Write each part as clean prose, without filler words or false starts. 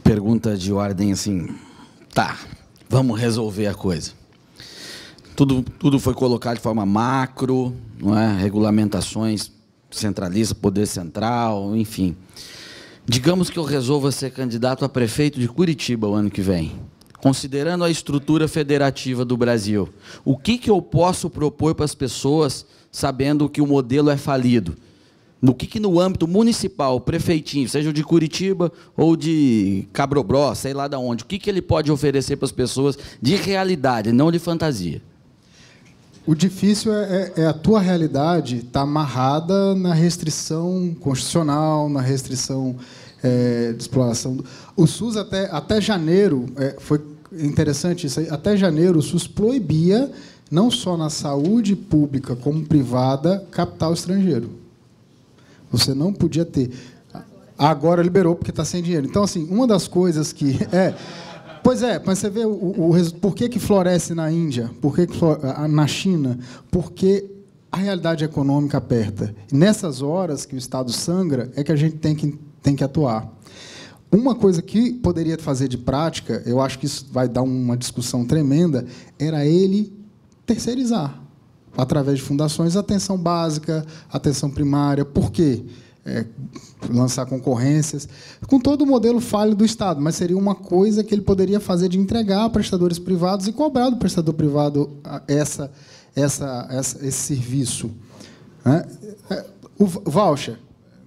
pergunta de ordem assim, tá, vamos resolver a coisa. Tudo foi colocado de forma macro, não é? Regulamentações centralistas, poder central, enfim. Digamos que eu resolva ser candidato a prefeito de Curitiba o ano que vem. Considerando a estrutura federativa do Brasil, o que eu posso propor para as pessoas, sabendo que o modelo é falido? No que no âmbito municipal, prefeitinho, seja de Curitiba ou de Cabrobó, sei lá de onde, o que ele pode oferecer para as pessoas de realidade, não de fantasia? O difícil é a tua realidade estar amarrada na restrição constitucional, na restrição de exploração. O SUS, até janeiro, foi interessante isso aí, até janeiro o SUS proibia, não só na saúde pública como privada, capital estrangeiro. Você não podia ter. Agora liberou, porque está sem dinheiro. Então, assim, uma das coisas que... Pois é, mas você vê por que floresce na Índia, por que na China, porque a realidade econômica aperta. E nessas horas que o Estado sangra, é que a gente tem que atuar. Uma coisa que poderia fazer de prática, eu acho que isso vai dar uma discussão tremenda, era ele terceirizar, através de fundações, atenção básica, atenção primária. Por quê? Lançar concorrências, com todo o modelo falho do Estado, mas seria uma coisa que ele poderia fazer de entregar a prestadores privados e cobrar do prestador privado esse serviço. O voucher,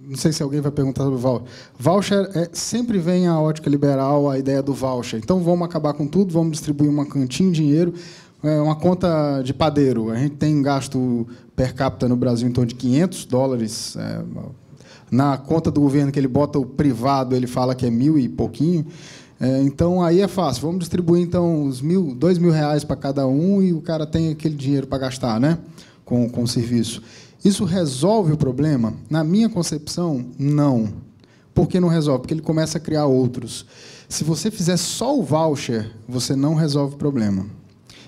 não sei se alguém vai perguntar sobre o voucher. Voucher sempre vem a ótica liberal, a ideia do voucher. Então, vamos acabar com tudo, vamos distribuir uma cantinha de dinheiro, uma conta de padeiro. A gente tem um gasto per capita no Brasil em torno de $500. Na conta do governo, que ele bota o privado, ele fala que é 1.000 e pouquinho. Então, aí é fácil. Vamos distribuir, então, os R$2.000 para cada um e o cara tem aquele dinheiro para gastar, né, com o serviço. Isso resolve o problema? Na minha concepção, não. Por que não resolve? Porque ele começa a criar outros. Se você fizer só o voucher, você não resolve o problema.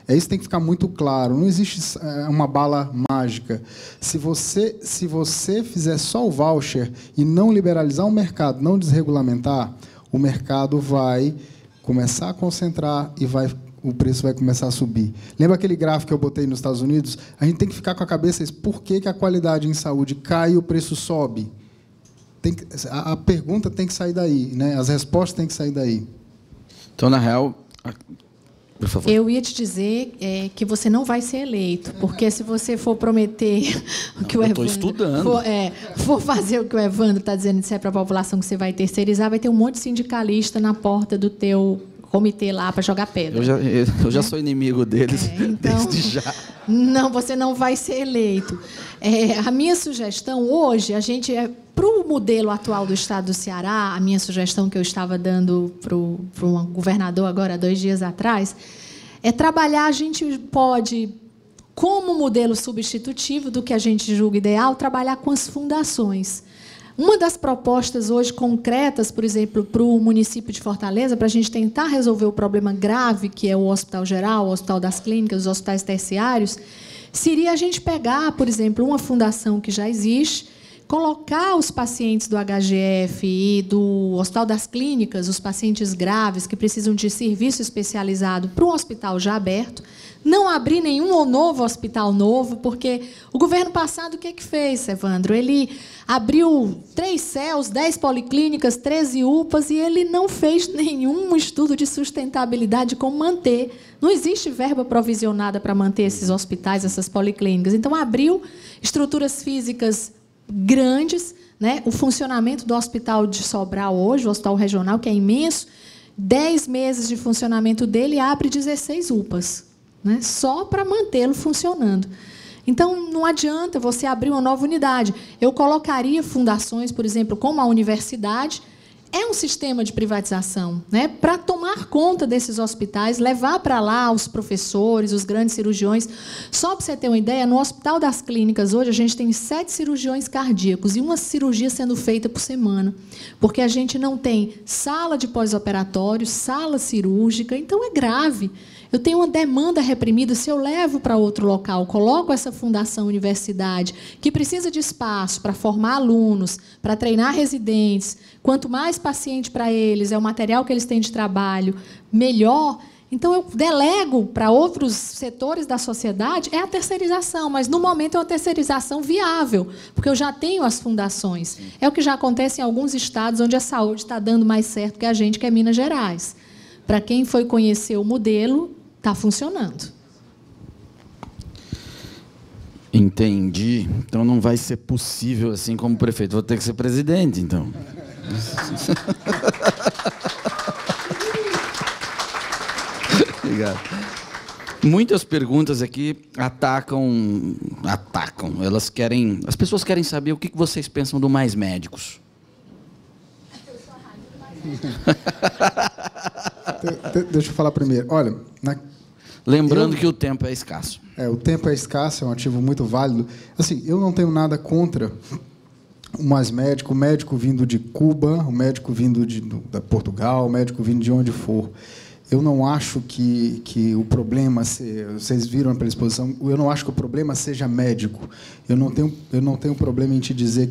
Isso tem que ficar muito claro. Não existe uma bala mágica. Se você fizer só o voucher e não liberalizar o mercado, não desregulamentar, o mercado vai começar a concentrar e o preço vai começar a subir. Lembra aquele gráfico que eu botei nos Estados Unidos? A gente tem que ficar com a cabeça por que a qualidade em saúde cai e o preço sobe. A pergunta tem que sair daí, né? As respostas têm que sair daí. Então, na real... Por favor. Eu ia te dizer que você não vai ser eleito, porque se você for prometer o que o Evandro... Estou estudando. For fazer o que o Evandro está dizendo, disser para a população que você vai terceirizar, vai ter um monte de sindicalista na porta do teu comitê lá para jogar pedra. Eu já sou inimigo deles então, desde já. Não, você não vai ser eleito. A minha sugestão hoje, para o modelo atual do Estado do Ceará, a minha sugestão que eu estava dando para um governador agora, 2 dias atrás, é trabalhar, a gente pode, como modelo substitutivo do que a gente julga ideal, trabalhar com as fundações. Uma das propostas hoje concretas, por exemplo, para o município de Fortaleza, para a gente tentar resolver o problema grave, que é o Hospital Geral, o Hospital das Clínicas, os hospitais terciários, seria a gente pegar, por exemplo, uma fundação que já existe, colocar os pacientes do HGF e do Hospital das Clínicas, os pacientes graves que precisam de serviço especializado, para um hospital já aberto, não abrir nenhum novo hospital novo, porque o governo passado, o que fez, Evandro? Ele abriu 3 CELs, 10 policlínicas, 13 UPAs, e ele não fez nenhum estudo de sustentabilidade de como manter. Não existe verba provisionada para manter esses hospitais, essas policlínicas. Então, abriu estruturas físicas grandes, né? O funcionamento do Hospital de Sobral hoje, o Hospital Regional, que é imenso, 10 meses de funcionamento dele abre 16 UPAs, né? Só para mantê-lo funcionando. Então, não adianta você abrir uma nova unidade. Eu colocaria fundações, por exemplo, como a universidade, é um sistema de privatização, né? Para tomar conta desses hospitais, levar para lá os professores, os grandes cirurgiões. Só para você ter uma ideia, no Hospital das Clínicas, hoje, a gente tem 7 cirurgiões cardíacos e uma cirurgia sendo feita por semana, porque a gente não tem sala de pós-operatório, sala cirúrgica, então é grave. Eu tenho uma demanda reprimida, se eu levo para outro local, coloco essa fundação universidade, que precisa de espaço para formar alunos, para treinar residentes, quanto mais paciente para eles, é o material que eles têm de trabalho, melhor. Então, eu delego para outros setores da sociedade, é a terceirização, mas, no momento, é uma terceirização viável, porque eu já tenho as fundações. É o que já acontece em alguns estados onde a saúde está dando mais certo que a gente, que é Minas Gerais. Para quem foi conhecer o modelo, está funcionando. Entendi. Então, não vai ser possível, assim, como prefeito. Vou ter que ser presidente, então. Obrigado. Muitas perguntas aqui atacam. As pessoas querem saber o que vocês pensam do Mais Médicos. Deixa eu falar primeiro. Olha, lembrando que o tempo é escasso. O tempo é escasso, é um ativo muito válido. Assim, eu não tenho nada contra o Mais Médico, o médico vindo de Cuba, o médico vindo de Portugal, o médico vindo de onde for. Eu não acho que o problema, vocês viram pela exposição, eu não acho que o problema seja médico. Eu não tenho problema em te dizer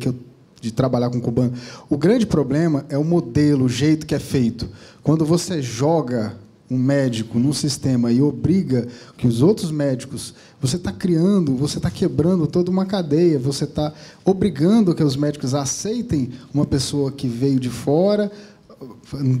de trabalhar com cubano. O grande problema é o modelo, o jeito que é feito. Quando você joga um médico num sistema e obriga que os outros médicos, você está quebrando toda uma cadeia, você está obrigando que os médicos aceitem uma pessoa que veio de fora,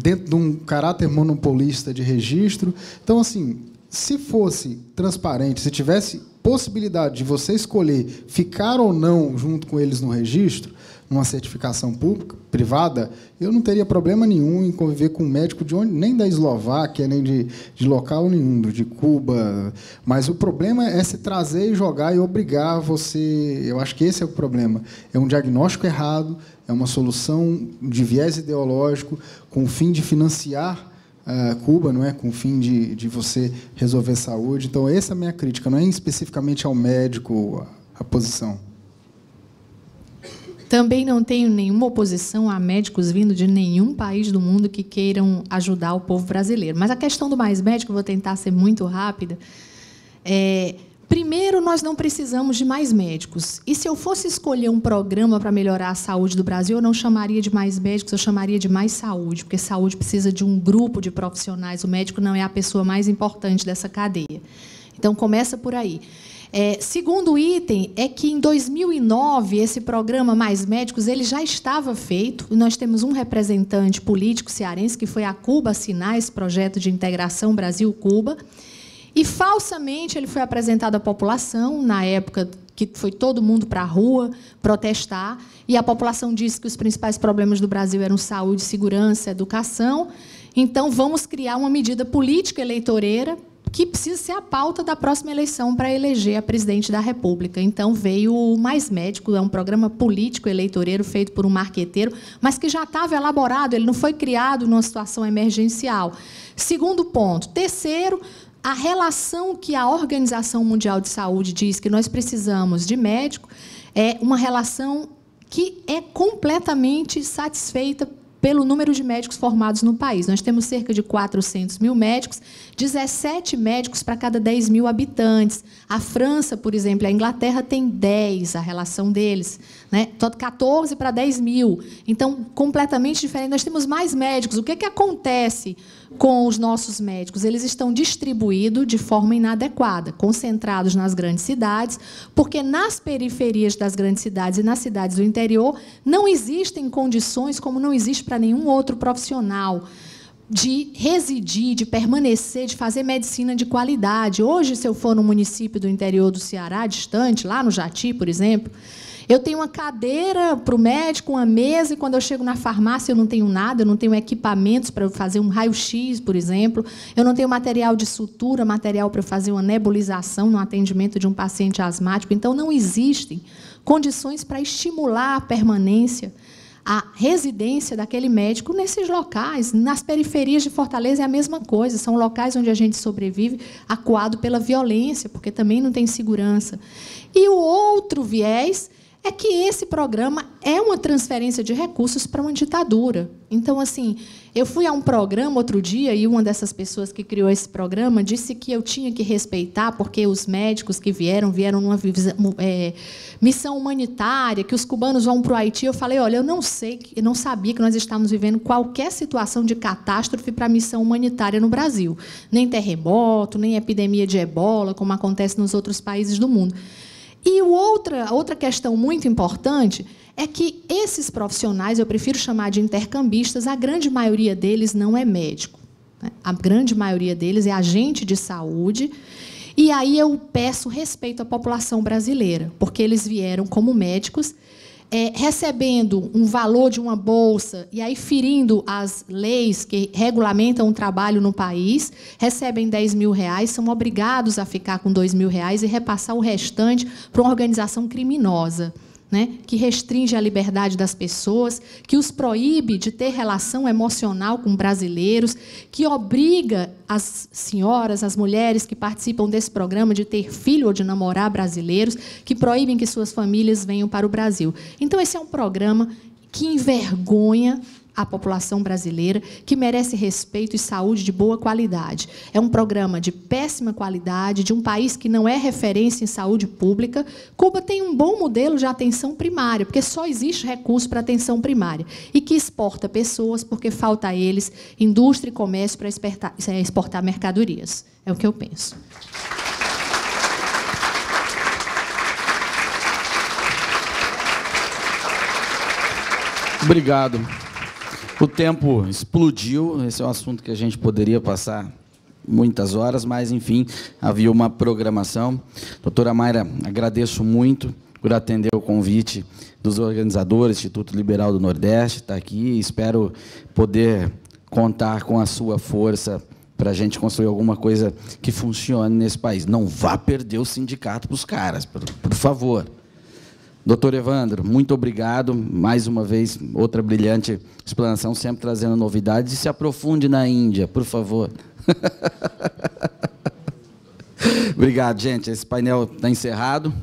dentro de um caráter monopolista de registro. Então, assim, se fosse transparente, se tivesse possibilidade de você escolher ficar ou não junto com eles no registro, numa certificação pública, privada, eu não teria problema nenhum em conviver com um médico de onde, nem da Eslováquia, nem de local nenhum, de Cuba. Mas o problema é se trazer e jogar e obrigar você. Eu acho que esse é o problema. É um diagnóstico errado, é uma solução de viés ideológico com o fim de financiar Cuba, não é? Com o fim de você resolver saúde. Então, essa é a minha crítica, não é especificamente ao médico a posição. Também não tenho nenhuma oposição a médicos vindo de nenhum país do mundo que queiram ajudar o povo brasileiro. Mas a questão do Mais Médico, eu vou tentar ser muito rápida. Primeiro, nós não precisamos de mais médicos. E se eu fosse escolher um programa para melhorar a saúde do Brasil, eu não chamaria de mais médicos, eu chamaria de mais saúde, porque saúde precisa de um grupo de profissionais. O médico não é a pessoa mais importante dessa cadeia. Então, começa por aí. Segundo item é que, em 2009, esse programa Mais Médicos ele já estava feito. Nós temos um representante político cearense que foi a Cuba assinar esse projeto de integração Brasil-Cuba. E, falsamente, ele foi apresentado à população, na época que foi todo mundo para a rua protestar, e a população disse que os principais problemas do Brasil eram saúde, segurança, educação. Então, vamos criar uma medida política eleitoreira que precisa ser a pauta da próxima eleição para eleger a presidente da República. Então, veio o Mais Médico, é um programa político eleitoreiro feito por um marqueteiro, mas que já estava elaborado, ele não foi criado numa situação emergencial. Segundo ponto. Terceiro, a relação que a Organização Mundial de Saúde diz que nós precisamos de médico é uma relação que é completamente satisfeita pelo número de médicos formados no país. Nós temos cerca de 400 mil médicos, 17 médicos para cada 10 mil habitantes. A França, por exemplo, a Inglaterra tem 10, a relação deles, né? 14 para 10 mil. Então, completamente diferente. Nós temos mais médicos. O que acontece com os nossos médicos? Eles estão distribuídos de forma inadequada, concentrados nas grandes cidades, porque nas periferias das grandes cidades e nas cidades do interior não existem condições, como não existe para nenhum outro profissional, de residir, de permanecer, de fazer medicina de qualidade. Hoje, se eu for no município do interior do Ceará, distante, lá no Jati, por exemplo, eu tenho uma cadeira para o médico, uma mesa, e quando eu chego na farmácia eu não tenho nada, eu não tenho equipamentos para fazer um raio-x, por exemplo, eu não tenho material de sutura, material para fazer uma nebulização no atendimento de um paciente asmático. Então, não existem condições para estimular a permanência, a residência daquele médico nesses locais. Nas periferias de Fortaleza é a mesma coisa, são locais onde a gente sobrevive acuado pela violência, porque também não tem segurança. E o outro viés é que esse programa é uma transferência de recursos para uma ditadura. Então, assim, Eu fui a um programa outro dia e uma dessas pessoas que criou esse programa disse que eu tinha que respeitar, porque os médicos que vieram numa missão humanitária, que os cubanos vão para o Haiti. Eu falei, olha, eu não sabia que nós estávamos vivendo qualquer situação de catástrofe para a missão humanitária no Brasil. Nem terremoto, nem epidemia de ebola, como acontece nos outros países do mundo. E outra questão muito importante é que esses profissionais, eu prefiro chamar de intercambistas, a grande maioria deles não é médico, né? A grande maioria deles é agente de saúde. E aí eu peço respeito à população brasileira, porque eles vieram como médicos, recebendo um valor de uma bolsa, e aí ferindo as leis que regulamentam o trabalho no país, recebem R$10.000, são obrigados a ficar com R$2.000 e repassar o restante para uma organização criminosa, né, que restringe a liberdade das pessoas, que os proíbe de ter relação emocional com brasileiros, que obriga as senhoras, as mulheres que participam desse programa de ter filho ou de namorar brasileiros, que proíbem que suas famílias venham para o Brasil. Então, esse é um programa que envergonha a população brasileira, que merece respeito e saúde de boa qualidade. É um programa de péssima qualidade, de um país que não é referência em saúde pública. Cuba tem um bom modelo de atenção primária, porque só existe recurso para atenção primária, e que exporta pessoas, porque falta a eles indústria e comércio para exportar mercadorias. É o que eu penso. Obrigado. O tempo explodiu, esse é um assunto que a gente poderia passar muitas horas, mas, enfim, havia uma programação. Doutora Mayra, agradeço muito por atender o convite dos organizadores, Instituto Liberal do Nordeste, está aqui, espero poder contar com a sua força para a gente construir alguma coisa que funcione nesse país. Não vá perder o sindicato para os caras, por favor. Doutor Evandro, muito obrigado. Mais uma vez, outra brilhante explanação, sempre trazendo novidades. E se aprofunde na Índia, por favor. Obrigado, gente. Esse painel está encerrado.